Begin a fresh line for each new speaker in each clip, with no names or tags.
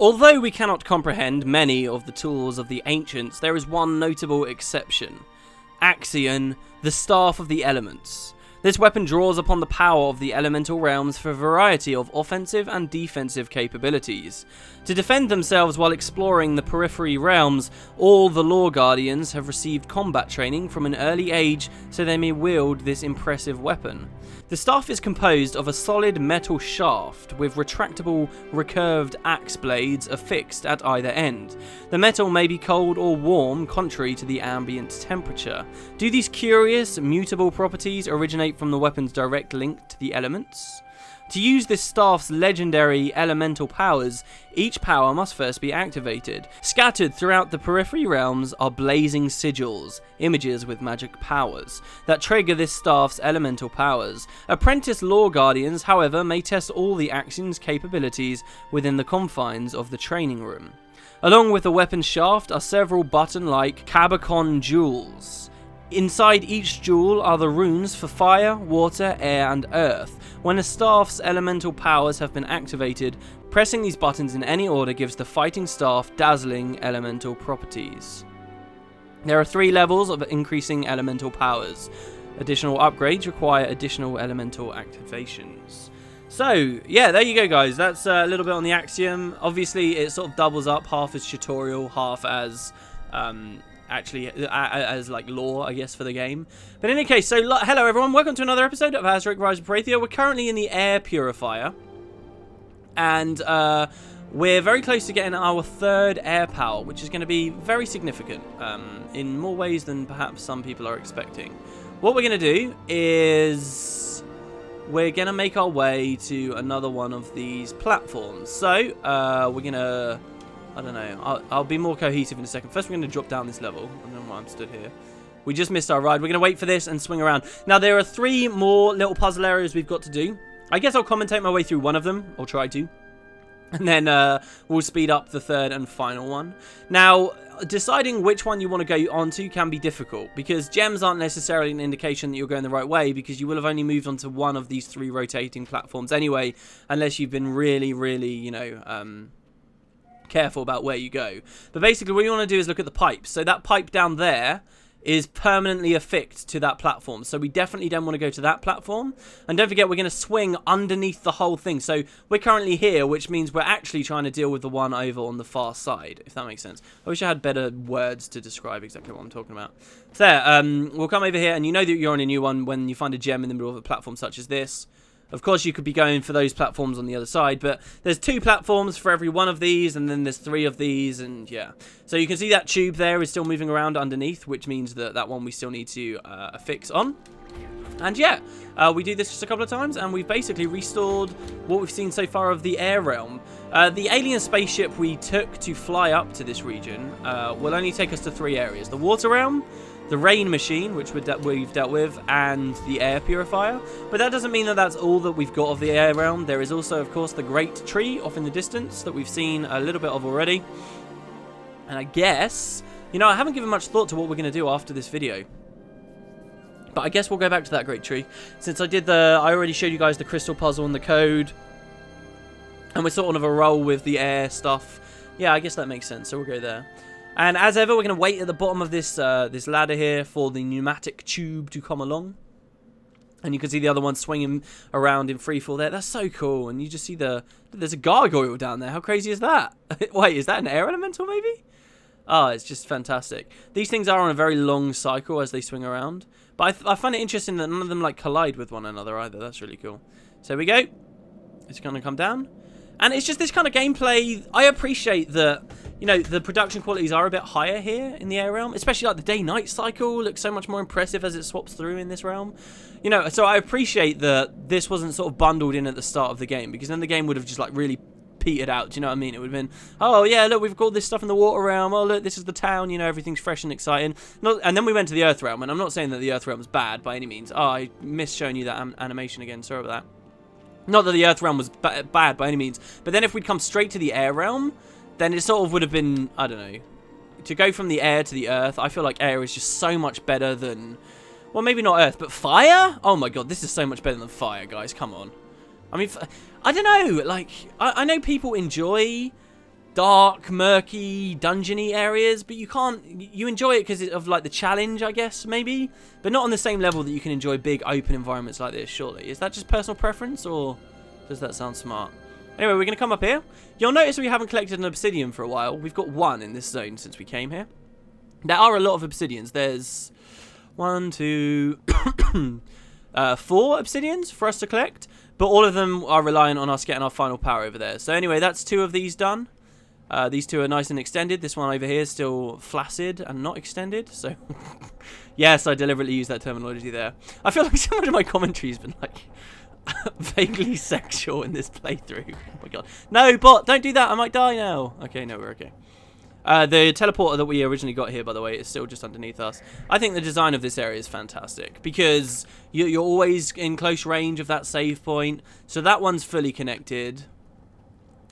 Although we cannot comprehend many of the tools of the ancients, there is one notable exception. Axiom, the Staff of the Elements. This weapon draws upon the power of the elemental realms for a variety of offensive and defensive capabilities. To defend themselves while exploring the periphery realms, all the Lore Guardians have received combat training from an early age so they may wield this impressive weapon. The staff is composed of a solid metal shaft with retractable, recurved axe blades affixed at either end. The metal may be cold or warm, contrary to the ambient temperature. Do these curious, mutable properties originate from the weapon's direct link to the elements? To use this staff's legendary elemental powers, each power must first be activated. Scattered throughout the periphery realms are blazing sigils, images with magic powers, that trigger this staff's elemental powers. Apprentice Lore Guardians, however, may test all the action's capabilities within the confines of the training room. Along with the weapon shaft are several button-like Cabacon jewels. Inside each jewel are the runes for fire, water, air, and earth. When a staff's elemental powers have been activated, pressing these buttons in any order gives the fighting staff dazzling elemental properties. There are 3 levels of increasing elemental powers. Additional upgrades require additional elemental activations. So, yeah, there you go, guys. That's a little bit on the Axiom. Obviously, it sort of doubles up, half as tutorial, half as as like lore, I guess, for the game. But in any case, so hello everyone, welcome to another episode of Azurik Rise of Perathia. We're currently in the Air Purifier, and we're very close to getting our 3rd air power, which is going to be very significant in more ways than perhaps some people are expecting. What we're going to do is we're going to make our way to another one of these platforms. So we're going to, I don't know, I'll be more cohesive in a second. First, we're going to drop down this level. I don't know why I'm stood here. We just missed our ride. We're going to wait for this and swing around. Now, there are 3 more little puzzle areas we've got to do. I guess I'll commentate my way through one of them, or try to. And then we'll speed up the 3rd and final one. Now, deciding which one you want to go onto can be difficult, because gems aren't necessarily an indication that you're going the right way, because you will have only moved onto one of these 3 rotating platforms anyway, unless you've been really, you know, careful about where you go. But basically what you want to do is look at the pipes. So that pipe down there is permanently affixed to that platform, so we definitely don't want to go to that platform. And don't forget, we're going to swing underneath the whole thing. So we're currently here, which means we're actually trying to deal with the one over on the far side, if that makes sense. I wish I had better words to describe exactly what I'm talking about. So there, we'll come over here, and you know that you're on a new one when you find a gem in the middle of a platform such as this. Of course, you could be going for those platforms on the other side, but there's 2 platforms for every one of these, and then there's 3 of these, and yeah. So you can see that tube there is still moving around underneath, which means that that one we still need to affix on. And yeah, we do this just a couple of times, and we've basically restored what we've seen so far of the air realm. The alien spaceship we took to fly up to this region will only take us to 3 areas. The water realm, the rain machine, which we've dealt with, and the air purifier. But that doesn't mean that that's all that we've got of the air realm. There is also, of course, the great tree off in the distance that we've seen a little bit of already. And I guess, you know, I haven't given much thought to what we're going to do after this video. But I guess we'll go back to that great tree. Since I already showed you guys the crystal puzzle and the code. And we're sort of a roll with the air stuff. Yeah, I guess that makes sense. So we'll go there. And as ever, we're going to wait at the bottom of this this ladder here for the pneumatic tube to come along. And you can see the other one swinging around in freefall there. That's so cool. And you just see there's a gargoyle down there. How crazy is that? Wait, is that an air elemental maybe? Oh, it's just fantastic. These things are on a very long cycle as they swing around. But I find it interesting that none of them like collide with one another either. That's really cool. So here we go. It's going to come down. And it's just this kind of gameplay. I appreciate that, you know, the production qualities are a bit higher here in the air realm. Especially like the day-night cycle looks so much more impressive as it swaps through in this realm. You know, so I appreciate that this wasn't sort of bundled in at the start of the game. Because then the game would have just like really petered out. Do you know what I mean? It would have been, oh yeah, look, we've got this stuff in the water realm. Oh look, this is the town. You know, everything's fresh and exciting. And then we went to the earth realm. And I'm not saying that the earth realm is bad by any means. Oh, I missed showing you that animation again. Sorry about that. Not that the Earth realm was bad by any means, but then if we'd come straight to the air realm, then it sort of would have been, I don't know, to go from the air to the Earth. I feel like air is just so much better than, well, maybe not Earth, but fire? Oh my god, this is so much better than fire, guys. Come on. I mean, I don't know, like, I know people enjoy dark, murky, dungeony areas, but you enjoy it because of like the challenge, I guess, maybe, but not on the same level that you can enjoy big open environments like this, surely. Is that just personal preference, or does that sound smart? Anyway, we're going to come up here. You'll notice we haven't collected an obsidian for a while. We've got one in this zone since we came here. There are a lot of obsidians. There's 1, 2, 4 obsidians for us to collect, but all of them are reliant on us getting our final power over there. So anyway, that's 2 of these done. These 2 are nice and extended. This one over here is still flaccid and not extended. So, yes, I deliberately used that terminology there. I feel like so much of my commentary has been like vaguely sexual in this playthrough. Oh my god. No, bot, don't do that. I might die now. Okay, no, we're okay. The teleporter that we originally got here, by the way, is still just underneath us. I think the design of this area is fantastic because you're always in close range of that save point. So that one's fully connected.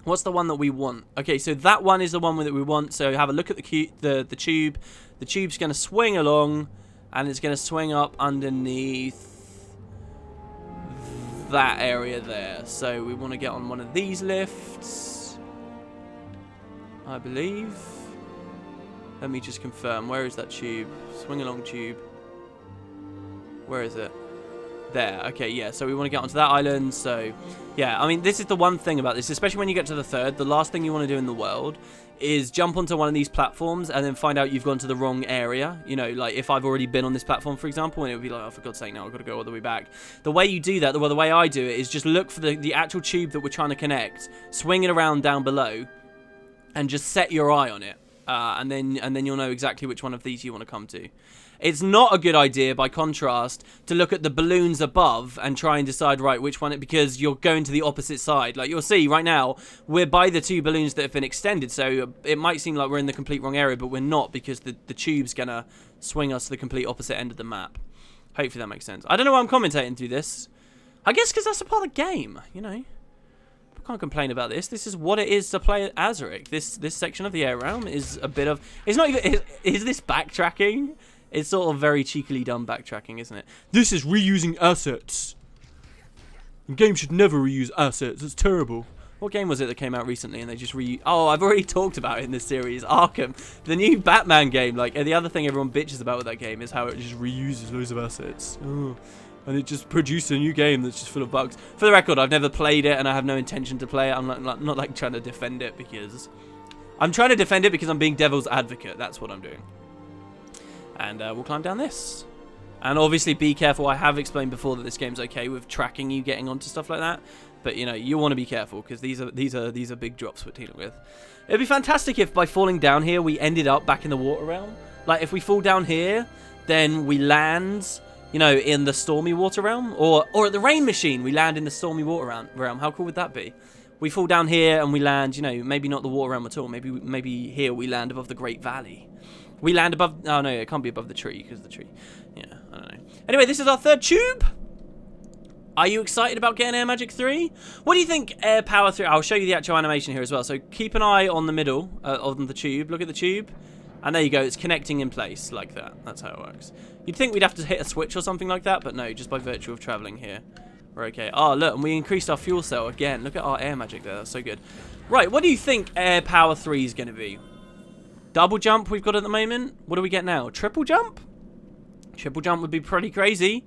What's the one that we want? Okay, so that one is the one that we want. So have a look at the tube. The tube's going to swing along, and it's going to swing up underneath that area there. So we want to get on one of these lifts, I believe. Let me just confirm. Where is that tube? Swing along tube. Where is it? There. Okay, yeah. So we want to get onto that island. So, yeah. I mean, this is the one thing about this, especially when you get to the third. The last thing you want to do in the world is jump onto one of these platforms and then find out you've gone to the wrong area. You know, like if I've already been on this platform, for example, and it would be like, oh, for God's sake, now I've got to go all the way back. The way you do that, the way I do it, is just look for the actual tube that we're trying to connect, swing it around down below, and just set your eye on it. And then you'll know exactly which one of these you want to come to. It's not a good idea, by contrast, to look at the balloons above and try and decide, right, which one, because you're going to the opposite side. Like, you'll see right now, we're by the 2 balloons that have been extended, so it might seem like we're in the complete wrong area, but we're not, because the tube's going to swing us to the complete opposite end of the map. Hopefully that makes sense. I don't know why I'm commentating through this. I guess because that's a part of the game, you know. I can't complain about this. This is what it is to play Azurik. This section of the air realm is a bit of... It's not even... Is this backtracking? It's sort of very cheekily done backtracking, isn't it? This is reusing assets. The game should never reuse assets. It's terrible. What game was it that came out recently and they just Oh, I've already talked about it in this series. Arkham. The new Batman game. Like, the other thing everyone bitches about with that game is how it just reuses loads of assets. Oh. And it just produced a new game that's just full of bugs. For the record, I've never played it and I have no intention to play it. I'm not like trying to defend it because... I'm trying to defend it because I'm being devil's advocate. That's what I'm doing. And we'll climb down this. And obviously be careful. I have explained before that this game's okay with tracking you getting onto stuff like that. But, you know, you want to be careful because these are big drops we're dealing with. It'd be fantastic if by falling down here we ended up back in the water realm. Like, if we fall down here, then we land... You know, in the stormy water realm, or at the rain machine, we land in the stormy water realm. How cool would that be? We fall down here and we land, you know, maybe not the water realm at all. Maybe here we land above the Great Valley. We land above. Oh no, it can't be above the tree because the tree. Yeah, I don't know. Anyway, this is our 3rd tube. Are you excited about getting Air Magic 3? What do you think Air Power 3? I'll show you the actual animation here as well. So keep an eye on the middle of the tube. Look at the tube. And there you go, it's connecting in place like that. That's how it works. You'd think we'd have to hit a switch or something like that, but no, just by virtue of traveling here. We're okay. Oh, look, and we increased our fuel cell again. Look at our air magic there, that's so good. Right, what do you think Air Power 3 is going to be? Double jump we've got at the moment. What do we get now? Triple jump? Triple jump would be pretty crazy.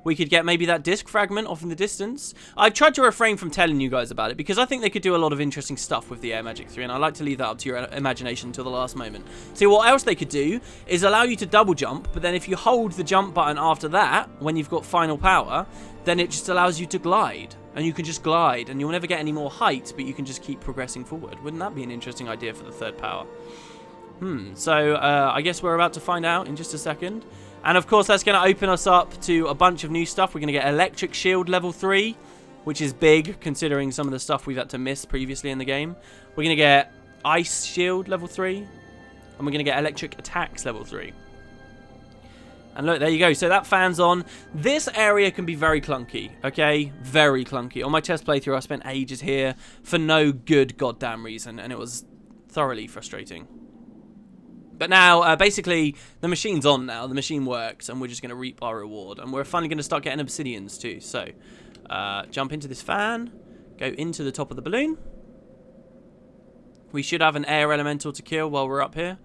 We could get maybe that disc fragment off in the distance. I've tried to refrain from telling you guys about it because I think they could do a lot of interesting stuff with the Air Magic 3, and I like to leave that up to your imagination until the last moment. See, what else they could do is allow you to double jump, but then if you hold the jump button after that, when you've got final power, then it just allows you to glide. And you can just glide, and you'll never get any more height, but you can just keep progressing forward. Wouldn't that be an interesting idea for the 3rd power? So I guess we're about to find out in just a second. And of course, that's going to open us up to a bunch of new stuff. We're going to get Electric Shield level 3, which is big considering some of the stuff we've had to miss previously in the game. We're going to get Ice Shield level 3, and we're going to get Electric Attacks level 3. And look, there you go. So that fan's on. This area can be very clunky, okay? Very clunky. On my test playthrough, I spent ages here for no good goddamn reason, and it was thoroughly frustrating. But now, basically, the machine's on now. The machine works, and we're just going to reap our reward. And we're finally going to start getting obsidians, too. So, jump into this fan. Go into the top of the balloon. We should have an air elemental to kill while we're up here.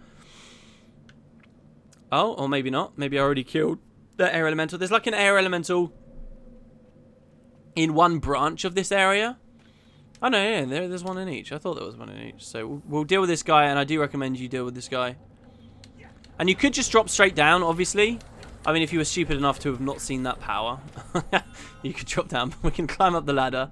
Oh, or maybe not. Maybe I already killed the air elemental. There's like an air elemental in one branch of this area. Oh, no, yeah, there's one in each. I thought there was one in each. So we'll deal with this guy, and I do recommend you deal with this guy. And you could just drop straight down, obviously. I mean, if you were stupid enough to have not seen that power, you could drop down. We can climb up the ladder.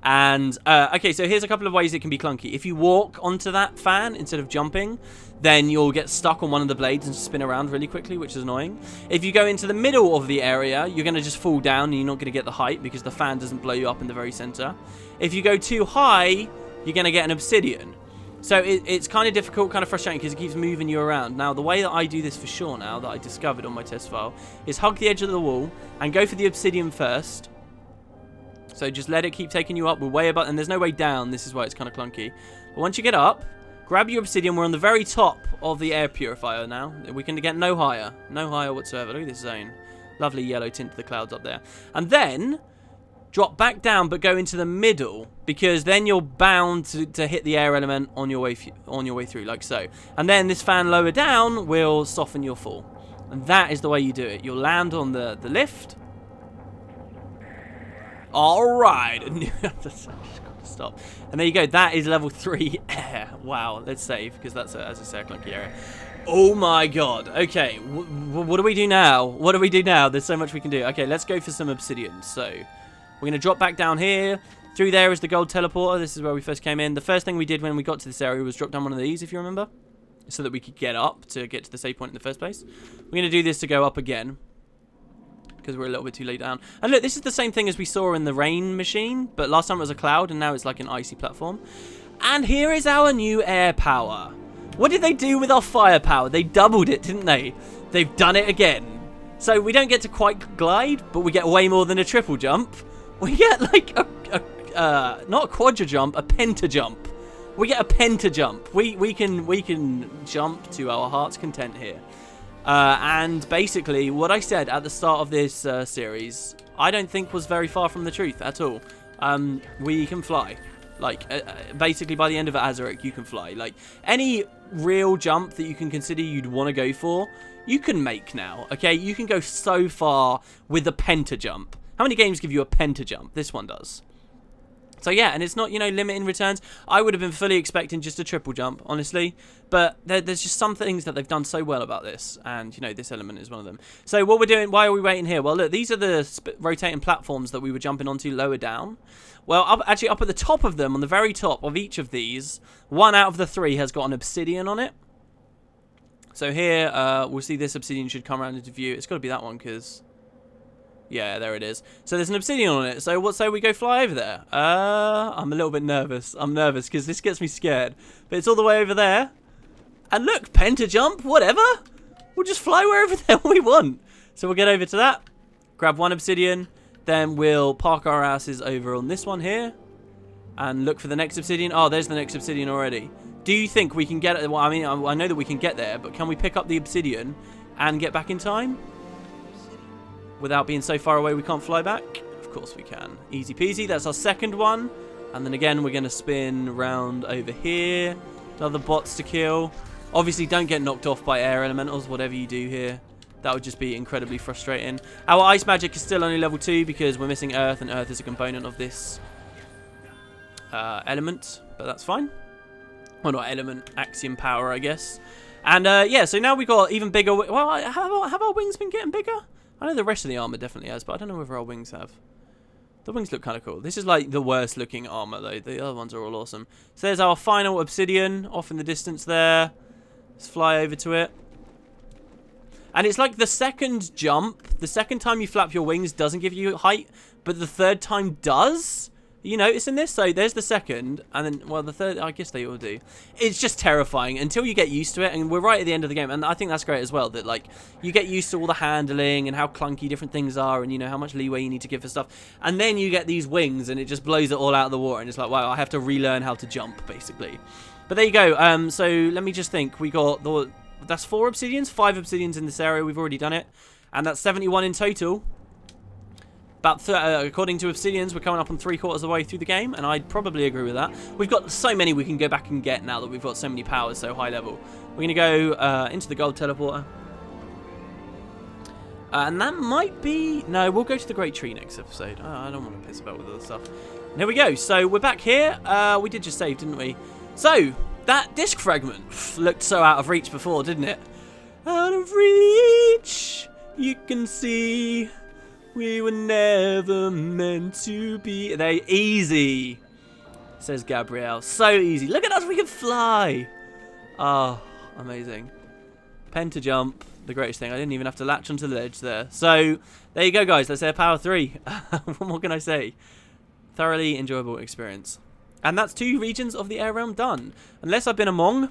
And, okay, so here's a couple of ways it can be clunky. If you walk onto that fan instead of jumping, then you'll get stuck on one of the blades and spin around really quickly, which is annoying. If you go into the middle of the area, you're going to just fall down and you're not going to get the height because the fan doesn't blow you up in the very center. If you go too high, you're going to get an obsidian. So it's kind of difficult, kind of frustrating because it keeps moving you around. Now, the way that I do this for sure now, that I discovered on my test file, is hug the edge of the wall and go for the obsidian first. So just let it keep taking you up. We're way above, and there's no way down. This is why it's kind of clunky. But once you get up, grab your obsidian. We're on the very top of the air purifier now. We can get no higher. No higher whatsoever. Look at this zone. Lovely yellow tint to the clouds up there. And then drop back down, but go into the middle, because then you're bound to hit the air element on your way through, like so. And then this fan lower down will soften your fall. And that is the way you do it. You'll land on the lift. Alright. Stop. And there you go. That is level 3 air. Wow. Let's save, because that's, as I say, a clunky area. Oh my god. Okay. What do we do now? What do we do now? There's so much we can do. Okay, let's go for some obsidian. So, we're going to drop back down here. Through there is the gold teleporter. This is where we first came in. The first thing we did when we got to this area was drop down one of these, if you remember, so that we could get up to get to the save point in the first place. We're going to do this to go up again, because we're a little bit too late down. And look, this is the same thing as we saw in the rain machine, but last time it was a cloud, and now it's like an icy platform. And here is our new air power. What did they do with our firepower? They doubled it, didn't they? They've done it again. So we don't get to quite glide, but we get way more than a triple jump. We get like not a quadra jump, a penta jump. We get a penta jump. We can jump to our heart's content here. And basically, what I said at the start of this series, I don't think was very far from the truth at all. We can fly. Like, basically, by the end of Azurik, you can fly. Like, any real jump that you can consider you'd want to go for, you can make now, okay? You can go so far with the penta jump. How many games give you a penta jump? This one does. So yeah, and it's not, you know, limiting returns. I would have been fully expecting just a triple jump, honestly. But there's just some things that they've done so well about this. And, you know, this element is one of them. So what we're doing, why are we waiting here? Well, look, these are the rotating platforms that we were jumping onto lower down. Well, actually up at the top of them, on the very top of each of these, one out of the 3 has got an obsidian on it. So here, we'll see this obsidian should come around into view. It's got to be that one, because... yeah, there it is. So there's an obsidian on it. So what say we go fly over there? I'm a little bit nervous. I'm nervous because this gets me scared. But it's all the way over there. And look, penta jump, whatever. We'll just fly wherever the hell we want. So we'll get over to that. Grab one obsidian. Then we'll park our asses over on this one here. And look for the next obsidian. Oh, there's the next obsidian already. Do you think we can get it? Well, I mean, I know that we can get there. But can we pick up the obsidian and get back in time? Without being so far away we can't fly back? Of course we can. Easy peasy. That's our second one. And then again, we're going to spin round over here. Another bots to kill. Obviously, don't get knocked off by air elementals, whatever you do here. That would just be incredibly frustrating. Our ice magic is still only level 2 because we're missing earth, and earth is a component of this element. But that's fine. Well, not element, axiom power, I guess. And yeah, so now we've got even bigger... well, have our wings been getting bigger? I know the rest of the armor definitely has, but I don't know whether our wings have. The wings look kind of cool. This is like the worst looking armor though. The other ones are all awesome. So there's our final obsidian off in the distance there. Let's fly over to it. And it's like the second jump, the second time you flap your wings doesn't give you height, but the third time does. You noticing this? So there's the second, and then, well, the third, I guess they all do. It's just terrifying until you get used to it, and we're right at the end of the game, and I think that's great as well, that, like, you get used to all the handling and how clunky different things are, and, you know, how much leeway you need to give for stuff, and then you get these wings, and it just blows it all out of the water, and it's like, wow, I have to relearn how to jump, basically. But there you go. So let me just think. We got, that's 4 obsidians, 5 obsidians in this area. We've already done it, and that's 71 in total. according to Obsidians, we're coming up on 3/4 of the way through the game, and I'd probably agree with that. We've got so many we can go back and get now that we've got so many powers so high level. We're going to go into the gold teleporter. And that might be... No, we'll go to the Great Tree next episode. I don't want to piss about with other stuff. And here we go. So we're back here. We did just save, didn't we? So, that disc fragment looked so out of reach before, didn't it? Out of reach, you can see we were never meant to be. They're easy, says Gabrielle. So easy. Look at us, we can fly. Oh, amazing. Pen to jump. The greatest thing. I didn't even have to latch onto the ledge there. So, there you go, guys. That's Air Power 3. What more can I say? Thoroughly enjoyable experience. And that's 2 regions of the Air Realm done. Unless I've been among,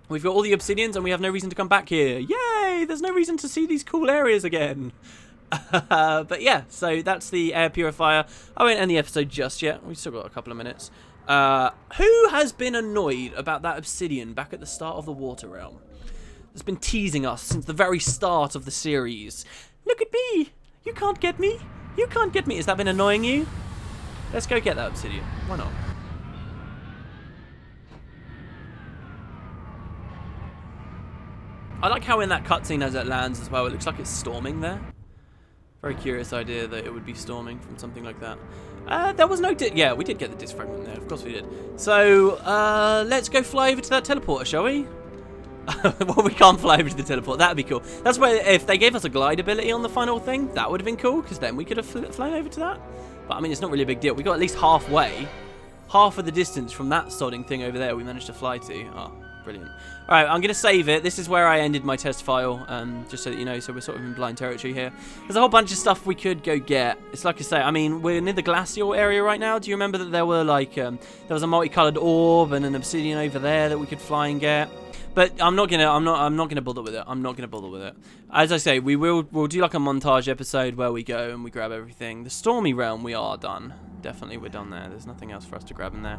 we've got all the Obsidians and we have no reason to come back here. Yay! There's no reason to see these cool areas again. But yeah, so that's the Air Purifier. I won't end the episode just yet. We've still got a couple of minutes. Who has been annoyed about that Obsidian back at the start of the Water Realm? It's been teasing us since the very start of the series. Look at me! You can't get me! You can't get me! Has that been annoying you? Let's go get that Obsidian. Why not? I like how in that cutscene as it lands as well, it looks like it's storming there. Very curious idea that it would be storming from something like that. There was no... Yeah, we did get the disc fragment there. Of course we did. So, let's go fly over to that teleporter, shall we? Well, we can't fly over to the teleport. That'd be cool. That's where, if they gave us a glide ability on the final thing, that would have been cool, because then we could have flown over to that. But, I mean, it's not really a big deal. We got at least halfway. Half of the distance from that sodding thing over there we managed to fly to. Oh, brilliant. Alright, I'm going to save it. This is where I ended my test file, just so that you know, so we're sort of in blind territory here. There's a whole bunch of stuff we could go get. It's like I say, I mean, we're near the glacial area right now. Do you remember that there were, like, there was a multicolored orb and an obsidian over there that we could fly and get? But I'm not gonna bother with it. I'm not gonna bother with it. As I say, we'll do like a montage episode where we go and we grab everything. The Stormy Realm, we are done. Definitely, we're done there. There's nothing else for us to grab in there.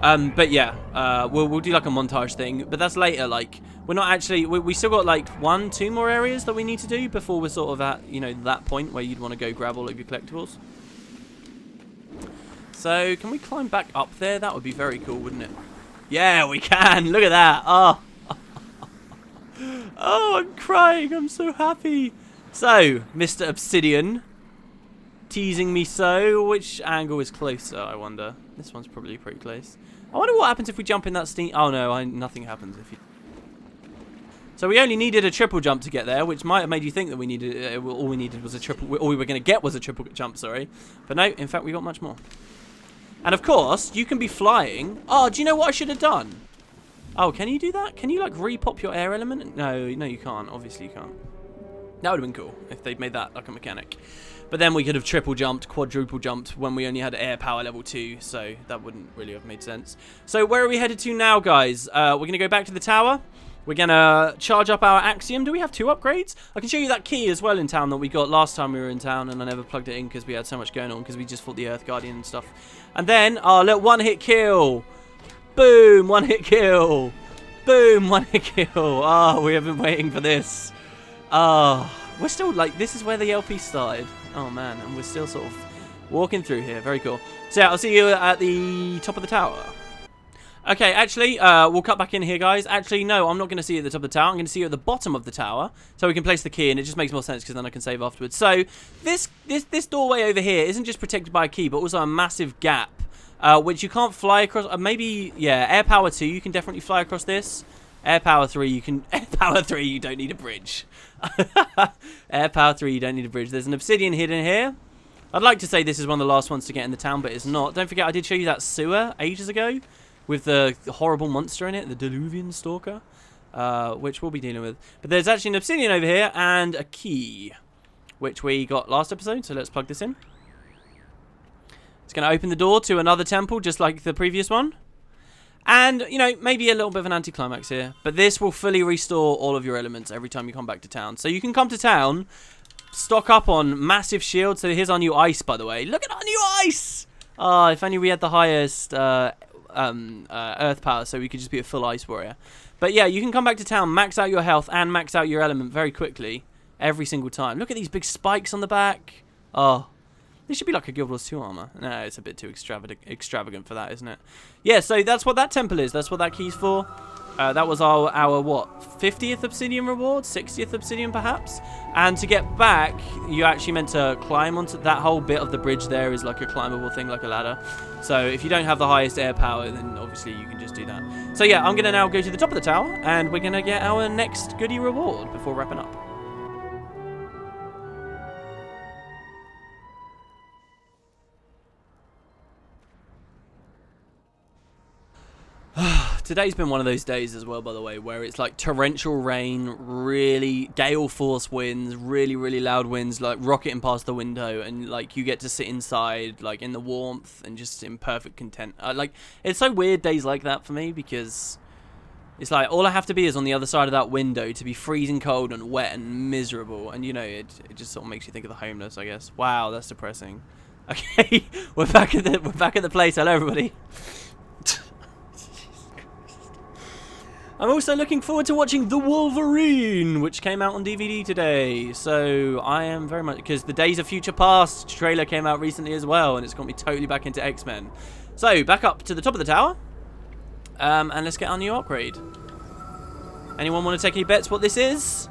But yeah, we'll do like a montage thing. But that's later. Like, we're not actually. We still got like 1-2 more areas that we need to do before we're sort of at, you know, that point where you'd want to go grab all of your collectibles. So can we climb back up there? That would be very cool, wouldn't it? Yeah, we can. Look at that. Oh. Oh, I'm crying. I'm so happy. So, Mr. Obsidian, teasing me so. Which angle is closer, I wonder? This one's probably pretty close. I wonder what happens if we jump in that steam... Oh, no, nothing happens if you... So we only needed a triple jump to get there, which might have made you think that we needed... all we needed was a triple... All we were going to get was a triple jump, sorry. But no, in fact, we got much more. And, of course, you can be flying... Oh, do you know what I should have done? Oh, can you do that? Can you, like, repop your air element? No, you can't. Obviously, you can't. That would have been cool if they'd made that like a mechanic. But then we could have triple jumped, quadruple jumped when we only had air power level 2, so that wouldn't really have made sense. So where are we headed to now, guys? We're going to go back to the tower. We're going to charge up our axiom. Do we have 2 upgrades? I can show you that key as well in town that we got last time we were in town, and I never plugged it in because we had so much going on because we just fought the Earth Guardian and stuff. And then our little one-hit kill. Boom, one-hit kill. Boom, one-hit kill. Oh, we have been waiting for this. Oh, we're still, like, this is where the LP started. Oh, man, and we're still sort of walking through here. Very cool. So, yeah, I'll see you at the top of the tower. Okay, actually, we'll cut back in here, guys. Actually, no, I'm not going to see you at the top of the tower. I'm going to see you at the bottom of the tower, so we can place the key, and it just makes more sense because then I can save afterwards. So, this doorway over here isn't just protected by a key, but also a massive gap. Which you can't fly across. Maybe, yeah, air power 2, you can definitely fly across this. Air power 3, you can... Air power 3, you don't need a bridge. Air power 3, you don't need a bridge. There's an obsidian hidden here. I'd like to say this is one of the last ones to get in the town, but it's not. Don't forget, I did show you that sewer ages ago with the horrible monster in it, the Diluvian Stalker, which we'll be dealing with. But there's actually an obsidian over here and a key, which we got last episode, so let's plug this in. It's going to open the door to another temple, just like the previous one. And, you know, maybe a little bit of an anticlimax here. But this will fully restore all of your elements every time you come back to town. So you can come to town, stock up on massive shields. So here's our new ice, by the way. Look at our new ice! Oh, if only we had the highest earth power, so we could just be a full ice warrior. But yeah, you can come back to town, max out your health, and max out your element very quickly. Every single time. Look at these big spikes on the back. Oh. This should be like a Guild Wars 2 armor. No, it's a bit too extravagant for that, isn't it? Yeah, so that's what that temple is. That's what that key's for. That was our what, 50th Obsidian reward? 60th Obsidian, perhaps? And to get back, you actually meant to climb onto that whole bit of the bridge there is like a climbable thing, like a ladder. So if you don't have the highest air power, then obviously you can just do that. So yeah, I'm going to now go to the top of the tower, and we're going to get our next goodie reward before wrapping up. Today's been one of those days as well, by the way, where it's like torrential rain, really gale force winds, really loud winds, like rocketing past the window, and like you get to sit inside, like in the warmth and just in perfect content. Like, it's so weird days like that for me, because it's like all I have to be is on the other side of that window to be freezing cold and wet and miserable, and you know, it just sort of makes you think of the homeless, I guess. Wow, that's depressing. Okay, we're back at the place. Hello, everybody. I'm also looking forward to watching The Wolverine, which came out on DVD today. So I am very much, because the Days of Future Past trailer came out recently as well, and it's got me totally back into X-Men. So back up to the top of the tower, and let's get our new upgrade. Anyone want to take any bets what this is?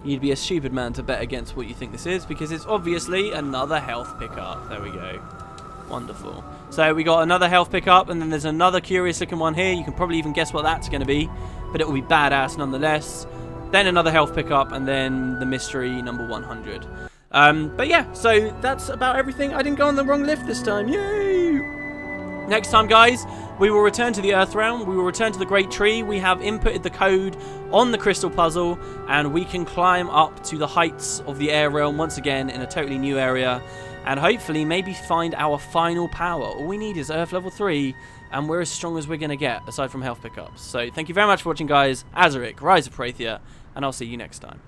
You'd be a stupid man to bet against what you think this is, because it's obviously another health pickup. There we go. Wonderful. So we got another health pickup, and then there's another curious looking one here. You can probably even guess what that's going to be, but it will be badass nonetheless. Then another health pickup, and then the mystery number 100. But yeah, so that's about everything. I didn't go on the wrong lift this time. Yay! Next time, guys, we will return to the Earth Realm. We will return to the Great Tree. We have inputted the code on the Crystal Puzzle, and we can climb up to the heights of the Air Realm once again in a totally new area. And hopefully maybe find our final power. All we need is Earth level 3, and we're as strong as we're going to get, aside from health pickups. So thank you very much for watching, guys. Azurik, Rise of Perathia, and I'll see you next time.